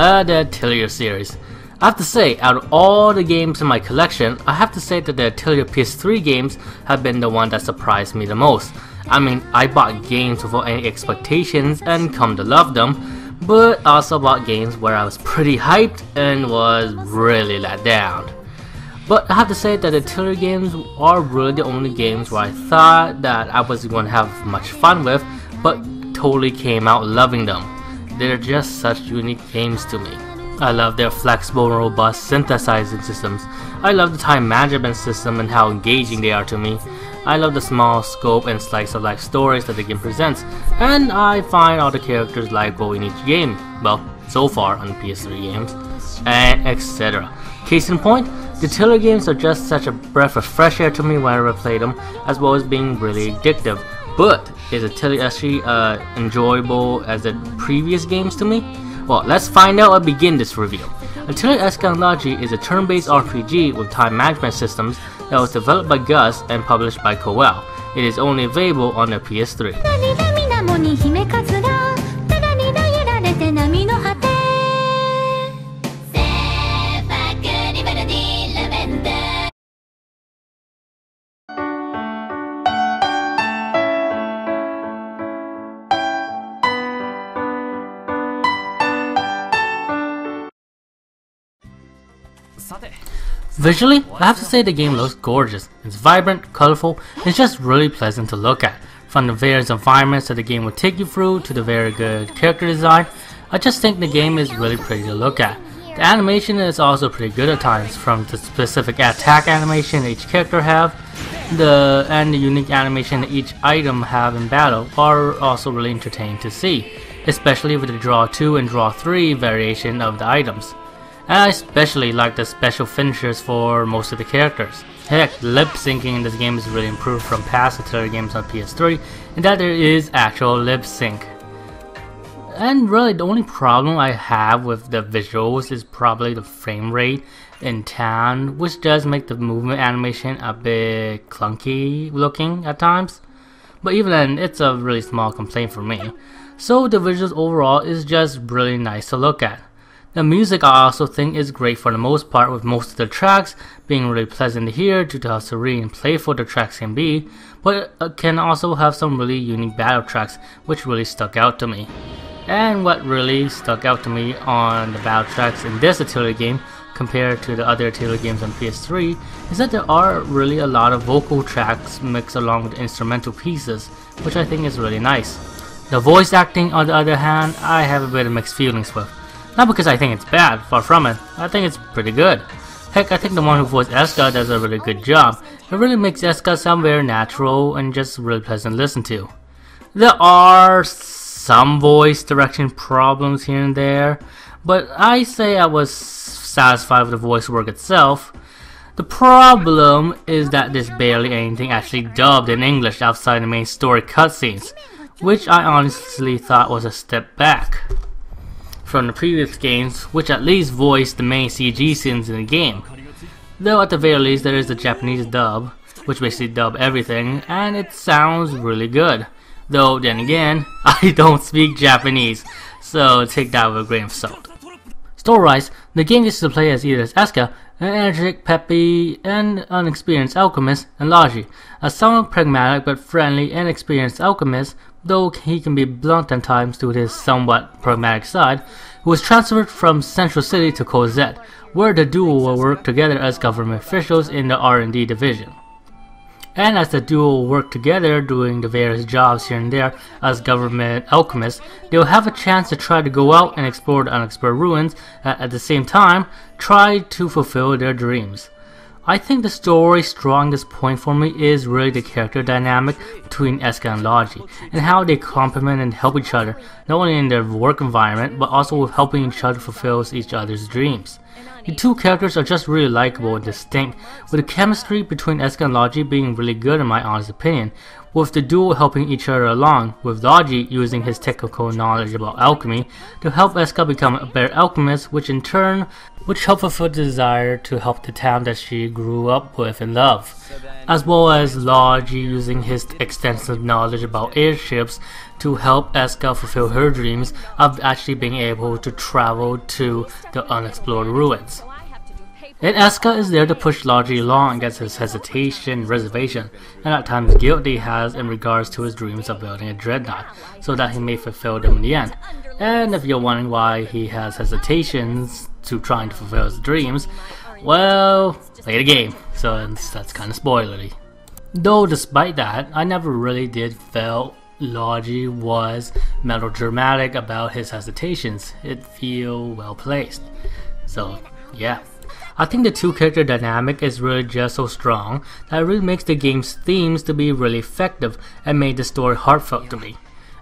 The Atelier series. I have to say, out of all the games in my collection, I have to say that the Atelier PS3 games have been the one that surprised me the most. I mean, I bought games without any expectations and come to love them, but also bought games where I was pretty hyped and was really let down. But I have to say that the Atelier games are really the only games where I thought that I wasn't going to have much fun with, but totally came out loving them. They're just such unique games to me. I love their flexible and robust synthesizing systems. I love the time management system and how engaging they are to me. I love the small scope and slice of life stories that the game presents, and I find all the characters likeable in each game, well, so far on the PS3 games, and etc. Case in point, the Atelier games are just such a breath of fresh air to me whenever I play them, as well as being really addictive. But is Atelier Escha enjoyable as the previous games to me? Well, let's find out and begin this review. Atelier Escha Logy is a turn-based RPG with time management systems that was developed by GUST and published by KOEL. It is only available on the PS3. Visually, I have to say the game looks gorgeous. It's vibrant, colorful, and it's just really pleasant to look at. From the various environments that the game will take you through to the very good character design, I just think the game is really pretty to look at. The animation is also pretty good at times, from the specific attack animation each character have, and the unique animation that each item have in battle are also really entertaining to see, especially with the draw 2 and draw 3 variation of the items. And I especially like the special finishers for most of the characters. Heck, lip syncing in this game is really improved from past Atelier games on PS3, in that there is actual lip sync. And really the only problem I have with the visuals is probably the frame rate in town, which does make the movement animation a bit clunky looking at times. But even then, it's a really small complaint for me. So the visuals overall is just really nice to look at. The music I also think is great for the most part, with most of the tracks being really pleasant to hear due to how serene and playful the tracks can be, but it can also have some really unique battle tracks which really stuck out to me. And what really stuck out to me on the battle tracks in this Atelier game compared to the other Atelier games on PS3 is that there are really a lot of vocal tracks mixed along with instrumental pieces, which I think is really nice. The voice acting, on the other hand, I have a bit of mixed feelings with. Not because I think it's bad, far from it. I think it's pretty good. Heck, I think the one who voiced Escha does a really good job. It really makes Escha sound very natural and just really pleasant to listen to. There are some voice direction problems here and there, but I say I was satisfied with the voice work itself. The problem is that there's barely anything actually dubbed in English outside the main story cutscenes, which I honestly thought was a step back from the previous games, which at least voiced the main CG scenes in the game. Though at the very least there is the Japanese dub, which basically dub everything, and it sounds really good. Though then again, I don't speak Japanese, so take that with a grain of salt. Story-wise, the game gets to play as either Escha, an energetic, peppy, and unexperienced alchemist, and Logy, a somewhat pragmatic but friendly and experienced alchemist, though he can be blunt at times due to his somewhat pragmatic side, who was transferred from Central City to Koei, where the duo will work together as government officials in the R&D division. And as the duo will work together doing the various jobs here and there as government alchemists, they will have a chance to try to go out and explore the unexplored ruins, at the same time try to fulfill their dreams. I think the story's strongest point for me is really the character dynamic between Escha and Logy, and how they complement and help each other, not only in their work environment, but also with helping each other fulfill each other's dreams. The two characters are just really likable and distinct, with the chemistry between Escha and Logy being really good in my honest opinion, with the duo helping each other along, with Logy using his technical knowledge about alchemy to help Escha become a better alchemist, which in turn helped fulfill the desire to help the town that she grew up with and love. as well as Logy using his extensive knowledge about airships to help Escha fulfill her dreams of actually being able to travel to the unexplored ruins. And Escha is there to push Logy along against his hesitation, reservation, and at times guilt he has in regards to his dreams of building a dreadnought, so that he may fulfill them in the end. And if you're wondering why he has hesitations to trying to fulfill his dreams, well, play the game, so that's kind of spoilery. Though despite that, I never really did feel Logy was melodramatic about his hesitations. It feel well placed. So yeah. I think the two character dynamic is really just so strong that it really makes the game's themes to be really effective and made the story heartfelt to me.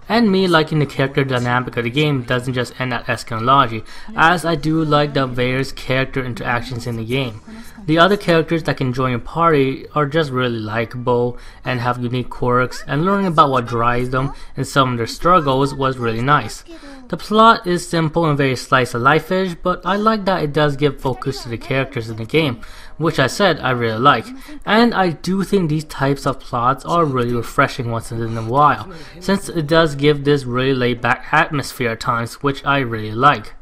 And me liking the character dynamic of the game doesn't just end at Escha and Logy, as I do like the various character interactions in the game. The other characters that can join your party are just really likable and have unique quirks, and learning about what drives them and some of their struggles was really nice. The plot is simple and very slice of life-ish, but I like that it does give focus to the characters in the game, which I said I really like. And I do think these types of plots are really refreshing once in a while, since it does give this really laid-back atmosphere at times, which I really like.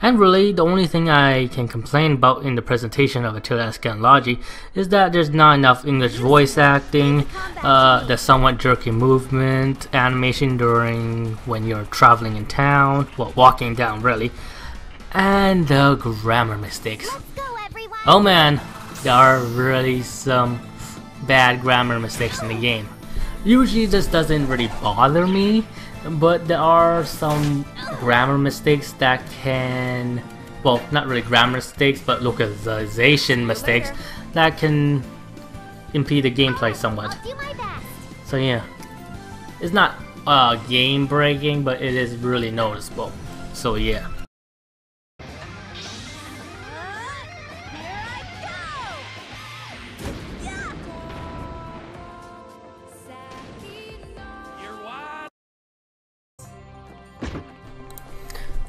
And really, the only thing I can complain about in the presentation of Atelier Escha Logy is that there's not enough English voice acting, the somewhat jerky movement, animation during when you're traveling in town, well, walking down really, and the grammar mistakes. Oh man, there are really some bad grammar mistakes in the game. Usually this doesn't really bother me, but there are some grammar mistakes that can, well, not really grammar mistakes, but localization mistakes that can impede the gameplay somewhat. So yeah, it's not game breaking, but it is really noticeable. So yeah.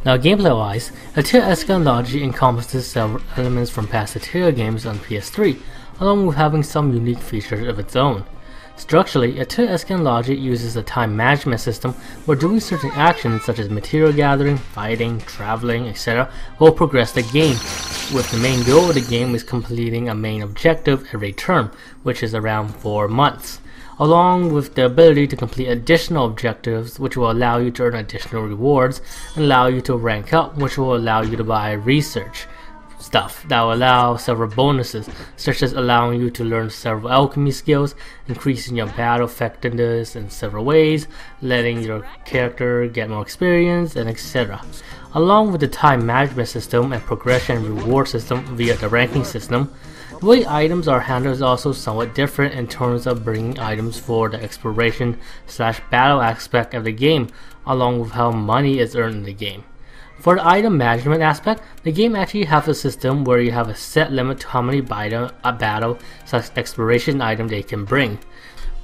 Now gameplay wise, Atelier Escha Logy encompasses several elements from past Atelier games on PS3, along with having some unique features of its own. Structurally, Atelier Escha Logy uses a time management system where doing certain actions such as material gathering, fighting, traveling, etc. will progress the game, with the main goal of the game is completing a main objective every term, which is around 4 months, along with the ability to complete additional objectives which will allow you to earn additional rewards and allow you to rank up, which will allow you to buy research stuff that will allow several bonuses, such as allowing you to learn several alchemy skills, increasing your battle effectiveness in several ways, letting your character get more experience, and etc. Along with the time management system and progression reward system via the ranking system, the way items are handled is also somewhat different in terms of bringing items for the exploration / battle aspect of the game, along with how money is earned in the game. For the item management aspect, the game actually has a system where you have a set limit to how many battle / exploration item they can bring.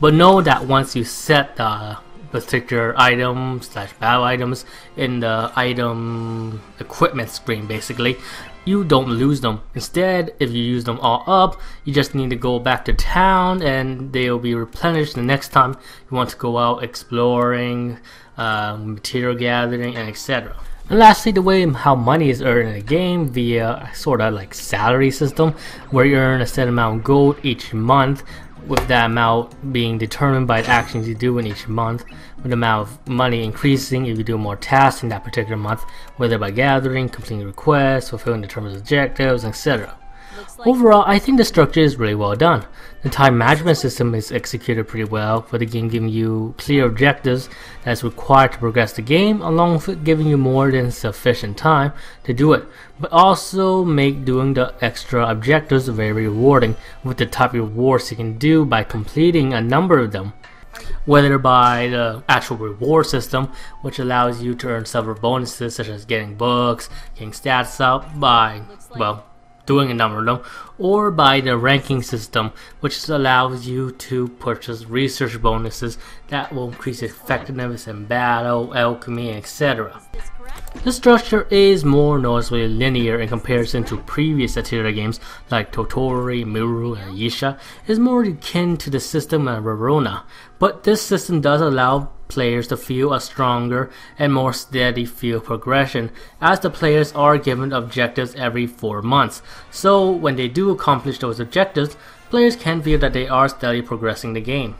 But know that once you set the particular item / battle items in the item equipment screen, basically, you don't lose them. Instead, if you use them all up, you just need to go back to town and they'll be replenished the next time you want to go out exploring, material gathering, and etc. And lastly, the way how money is earned in the game via sort of like salary system, where you earn a set amount of gold each month, with that amount being determined by the actions you do in each month, with the amount of money increasing if you do more tasks in that particular month, whether by gathering, completing requests, fulfilling determined objectives, etc. Overall, I think the structure is really well done. The time management system is executed pretty well, with the game giving you clear objectives that's required to progress the game, along with it giving you more than sufficient time to do it, but also make doing the extra objectives very rewarding, with the type of rewards you can do by completing a number of them. Whether by the actual reward system, which allows you to earn several bonuses such as getting books, getting stats up by, well, doing a number of them, or by the ranking system, which allows you to purchase research bonuses that will increase effectiveness in battle, alchemy, etc. The structure is more noticeably linear in comparison to previous Atelier games like Totori, Meruru, and Escha. Is more akin to the system of Verona, but this system does allow players to feel a stronger and more steady field progression, as the players are given objectives every 4 months. So when they do accomplish those objectives, players can feel that they are steadily progressing the game,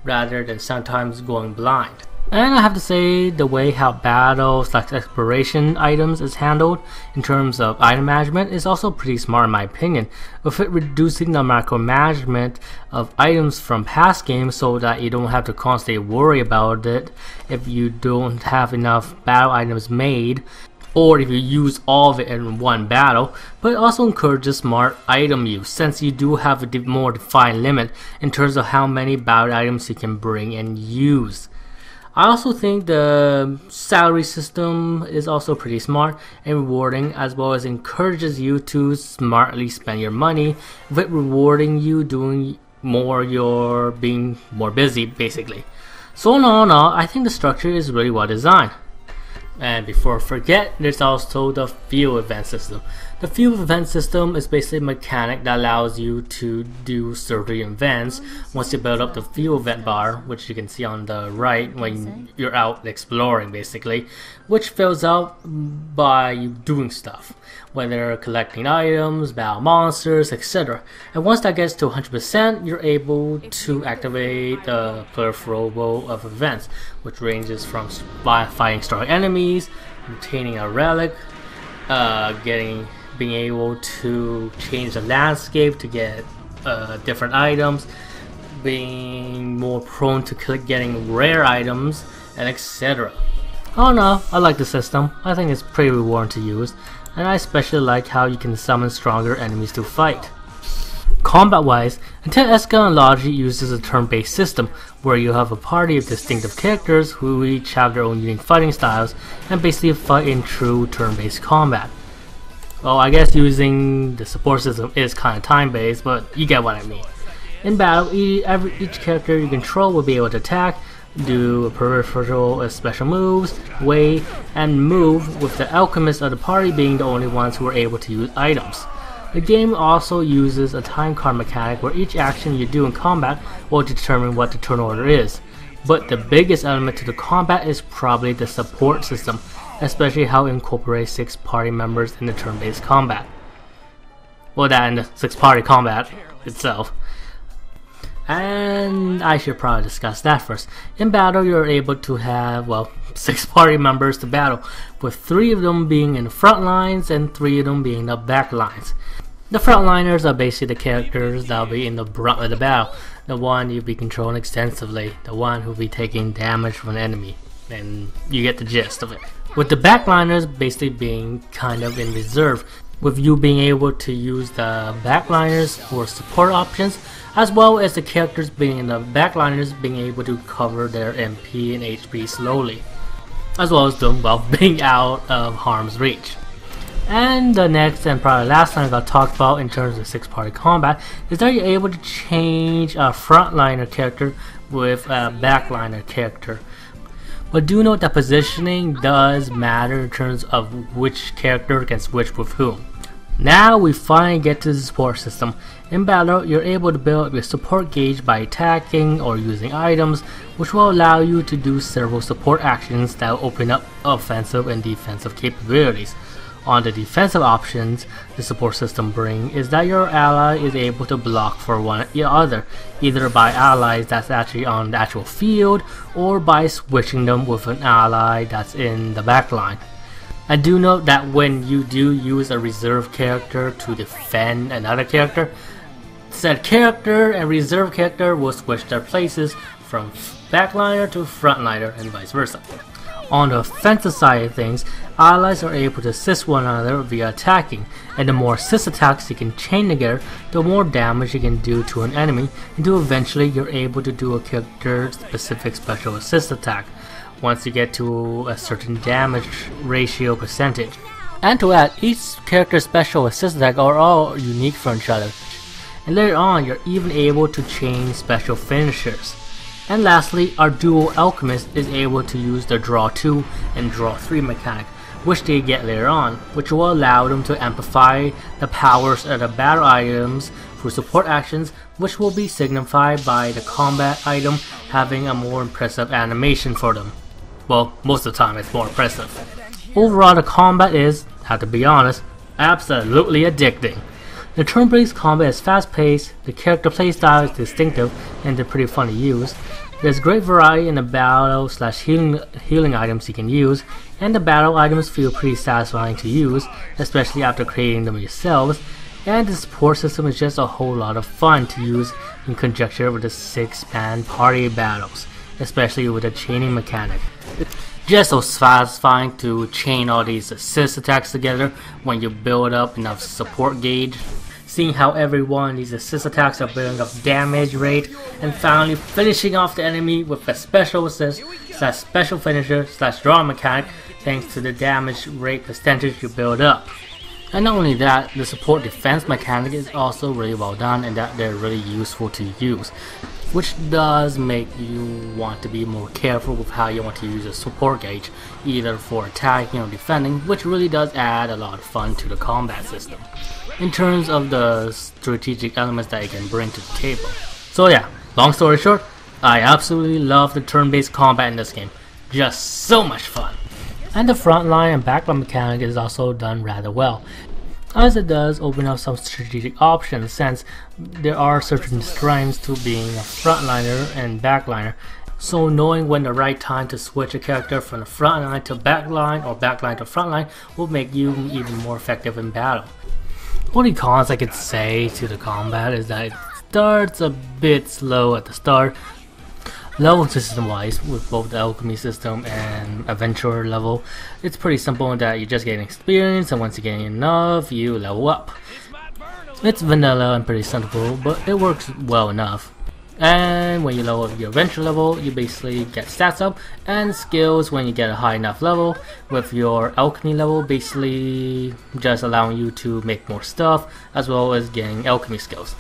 rather than sometimes going blind. And I have to say, the way how battle/exploration items is handled in terms of item management is also pretty smart in my opinion, with it reducing the micromanagement of items from past games so that you don't have to constantly worry about it if you don't have enough battle items made, or if you use all of it in one battle. But it also encourages smart item use, since you do have a more defined limit in terms of how many battle items you can bring and use. I also think the salary system is also pretty smart and rewarding, as well as encourages you to smartly spend your money, with rewarding you doing more, you're being more busy basically. So in all, I think the structure is really well designed. And before I forget, there's also the field event system. The field event system is basically a mechanic that allows you to do certain events once you build up the field event bar, which you can see on the right when you're out exploring basically, which fills out by you doing stuff, whether collecting items, battle monsters, etc. And once that gets to 100%, you're able to activate the peripheral of events, which ranges from fighting strong enemies, obtaining a relic, being able to change the landscape to get different items, being more prone to getting rare items, and etc. Oh no, I like the system. I think it's pretty rewarding to use, and I especially like how you can summon stronger enemies to fight. Combat wise, Atelier Escha Logy uses a turn-based system where you have a party of distinctive characters who each have their own unique fighting styles and basically fight in true turn-based combat. Well, I guess using the support system is kind of time-based, but you get what I mean. In battle, each character you control will be able to attack, do peripheral special moves, wait, and move, with the alchemists of the party being the only ones who are able to use items. The game also uses a time card mechanic where each action you do in combat will determine what the turn order is. But the biggest element to the combat is probably the support system, especially how it incorporates 6 party members in the turn-based combat. Well, that and the 6 party combat itself. And I should probably discuss that first. In battle, you're able to have, well, 6 party members to battle, with 3 of them being in the front lines and 3 of them being in the back lines. The frontliners are basically the characters that will be in the brunt of the battle, the one you'll be controlling extensively, the one who'll be taking damage from an enemy, and you get the gist of it. With the backliners basically being kind of in reserve, with you being able to use the backliners for support options, as well as the characters being in the backliners being able to cover their MP and HP slowly, as well as them, well, being out of harm's reach. And the next and probably last thing I got talked about in terms of 6 party combat is that you're able to change a frontliner character with a backliner character. But do note that positioning does matter in terms of which character can switch with whom. Now we finally get to the support system. In battle, you're able to build your support gauge by attacking or using items, which will allow you to do several support actions that will open up offensive and defensive capabilities. On the defensive options the support system brings is that your ally is able to block for one or the other, either by allies that's actually on the actual field or by switching them with an ally that's in the backline. I do note that when you do use a reserve character to defend another character, said character and reserve character will switch their places from backliner to frontliner and vice versa. On the offensive side of things, allies are able to assist one another via attacking, and the more assist attacks you can chain together, the more damage you can do to an enemy, until eventually you're able to do a character specific special assist attack once you get to a certain damage ratio percentage. And to add, each character's special assist attack are all unique from each other, and later on you're even able to chain special finishers. And lastly, our dual alchemist is able to use the draw 2 and draw 3 mechanic, which they get later on, which will allow them to amplify the powers of the battle items through support actions, which will be signified by the combat item having a more impressive animation for them. Well, most of the time it's more impressive. Overall, the combat is, have to be honest, absolutely addicting. The turn-based combat is fast-paced, the character playstyle is distinctive and they're pretty fun to use. There's great variety in the battle / healing items you can use, and the battle items feel pretty satisfying to use, especially after creating them yourselves, and the support system is just a whole lot of fun to use in conjunction with the 6-man party battles, especially with the chaining mechanic. It's just so satisfying to chain all these assist attacks together when you build up enough support gauge. Seeing how every one of these assist attacks are building up damage rate, and finally finishing off the enemy with a special assist / special finisher / draw mechanic thanks to the damage rate percentage you build up. And not only that, the support defense mechanic is also really well done and that they're really useful to use, which does make you want to be more careful with how you want to use a support gauge, either for attacking or defending, which really does add a lot of fun to the combat system in terms of the strategic elements that you can bring to the table. So yeah, long story short, I absolutely love the turn-based combat in this game. Just so much fun. And the frontline and backline mechanic is also done rather well, as it does open up some strategic options, since there are certain strengths to being a frontliner and backliner. So knowing when the right time to switch a character from the frontline to backline or backline to frontline will make you even more effective in battle. Only cons I could say to the combat is that it starts a bit slow at the start. Level system wise, with both the alchemy system and adventure level, it's pretty simple in that you just gain experience, and once you gain enough, you level up. It's vanilla and pretty simple, but it works well enough. And when you level up your adventure level, you basically get stats up and skills when you get a high enough level, with your alchemy level basically just allowing you to make more stuff as well as getting alchemy skills.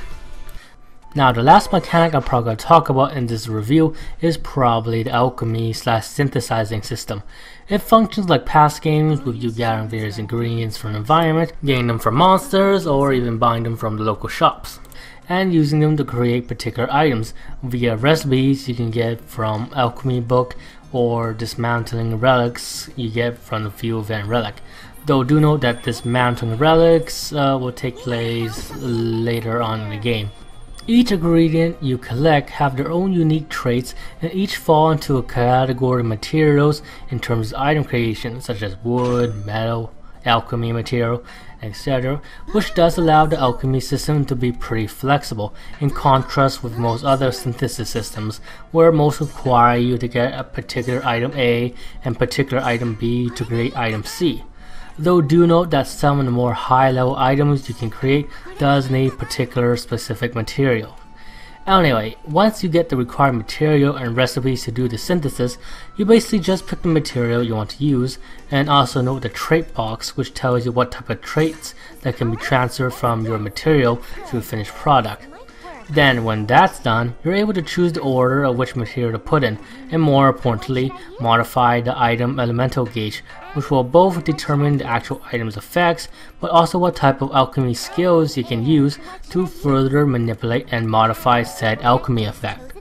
Now the last mechanic I'm probably going to talk about in this review is probably the alchemy / synthesizing system. It functions like past games, with you gathering various ingredients from the environment, getting them from monsters, or even buying them from the local shops, and using them to create particular items via recipes you can get from alchemy book, or dismantling relics you get from the field event relic. Though do note that dismantling relics will take place later on in the game. Each ingredient you collect have their own unique traits, and each fall into a category of materials in terms of item creation, such as wood, metal, alchemy material, etc., which does allow the alchemy system to be pretty flexible, in contrast with most other synthesis systems, where most require you to get a particular item A and particular item B to create item C. Though do note that some of the more high level items you can create does need particular specific material. Anyway, once you get the required material and recipes to do the synthesis, you basically just pick the material you want to use, and also note the trait box, which tells you what type of traits that can be transferred from your material to a finished product. Then when that's done, you're able to choose the order of which material to put in, and more importantly, modify the item elemental gauge, which will both determine the actual item's effects, but also what type of alchemy skills you can use to further manipulate and modify said alchemy effect.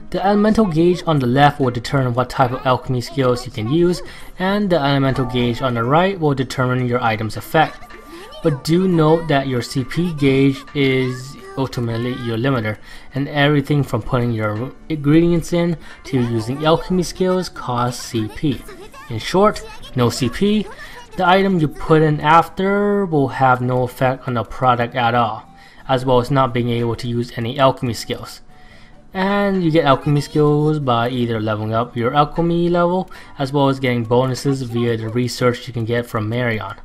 The elemental gauge on the left will determine what type of alchemy skills you can use, and the elemental gauge on the right will determine your item's effect. But do note that your CP gauge is ultimately your limiter, and everything from putting your ingredients in to using alchemy skills costs CP. In short, no CP, the item you put in after will have no effect on the product at all, as well as not being able to use any alchemy skills. And you get alchemy skills by either leveling up your alchemy level, as well as getting bonuses via the research you can get from Marion.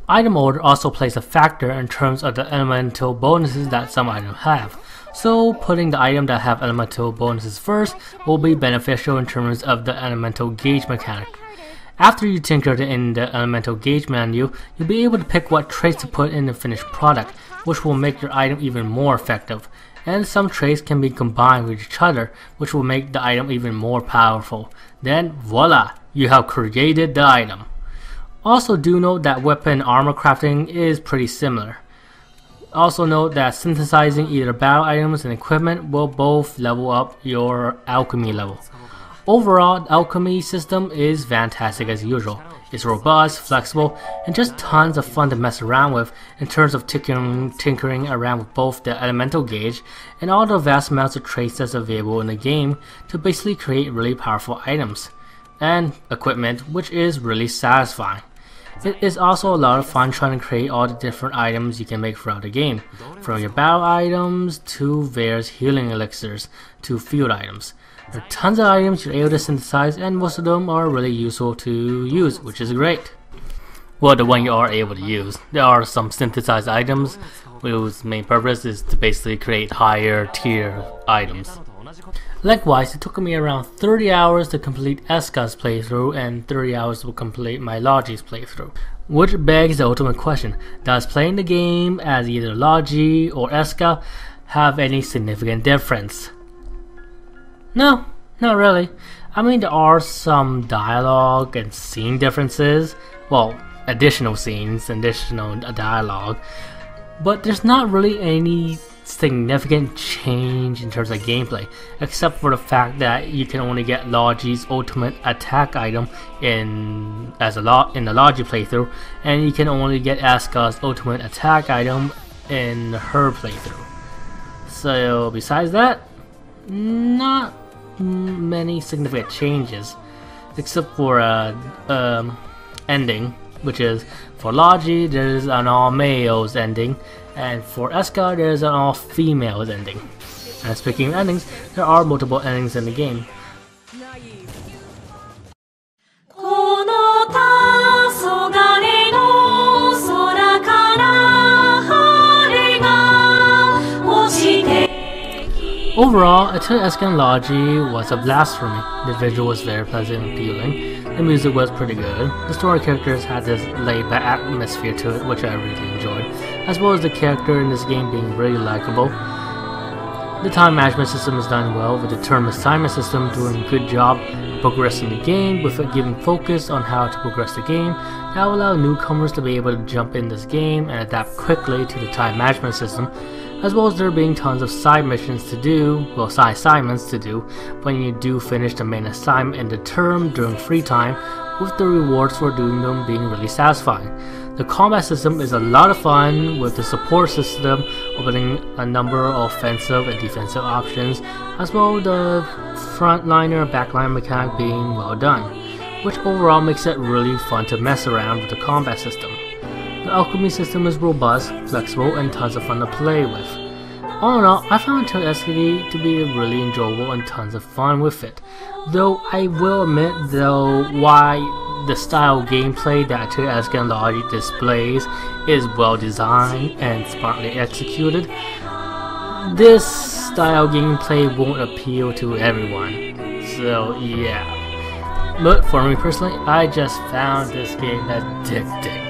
Item order also plays a factor in terms of the elemental bonuses that some items have, so putting the item that have elemental bonuses first will be beneficial in terms of the elemental gauge mechanic. After you tinker in the elemental gauge menu, you'll be able to pick what traits to put in the finished product, which will make your item even more effective, and some traits can be combined with each other, which will make the item even more powerful. Then voila, you have created the item. Also do note that weapon and armor crafting is pretty similar. Also note that synthesizing either battle items and equipment will both level up your alchemy level. Overall, the alchemy system is fantastic as usual. It's robust, flexible, and just tons of fun to mess around with in terms of tinkering around with both the elemental gauge and all the vast amounts of traits that's available in the game to basically create really powerful items and equipment, which is really satisfying. It is also a lot of fun trying to create all the different items you can make throughout the game, from your battle items to various healing elixirs to field items. There are tons of items you're able to synthesize, and most of them are really useful to use, which is great. Well, the one you are able to use. There are some synthesized items whose main purpose is to basically create higher tier items. Likewise, it took me around 30 hours to complete Escha's playthrough and 30 hours to complete my Logy's playthrough. Which begs the ultimate question, does playing the game as either Logy or Escha have any significant difference? No, not really. I mean, there are some dialogue and scene differences, well, additional scenes, additional dialogue, but there's not really any significant change in terms of gameplay, except for the fact that you can only get Logy's ultimate attack item in the Logy playthrough, and you can only get Escha's ultimate attack item in her playthrough. So besides that, not many significant changes, except for ending, which is for Logy there's an all males ending, and for Escha there's an all females ending. And speaking of endings, there are multiple endings in the game. Overall, Atelier Escha Logy was a blast for me. The visual was very pleasant and appealing, the music was pretty good, the story characters had this laid-back atmosphere to it which I really enjoyed, as well as the character in this game being really likable. The time management system is done well, with the term assignment system doing a good job of progressing the game with it giving focus on how to progress the game. That will allow newcomers to be able to jump in this game and adapt quickly to the time management system, as well as there being tons of side missions to do, well, side assignments to do when you do finish the main assignment in the term during free time, with the rewards for doing them being really satisfying. The combat system is a lot of fun, with the support system opening a number of offensive and defensive options, as well as the frontliner and backline mechanic being well done, which overall makes it really fun to mess around with the combat system. The alchemy system is robust, flexible, and tons of fun to play with. All in all, I found Atelier Escha to be really enjoyable and tons of fun with it. Though I will admit why the style gameplay that Atelier Escha Logy displays is well designed and smartly executed, this style gameplay won't appeal to everyone. So yeah. But for me personally, I just found this game addicting.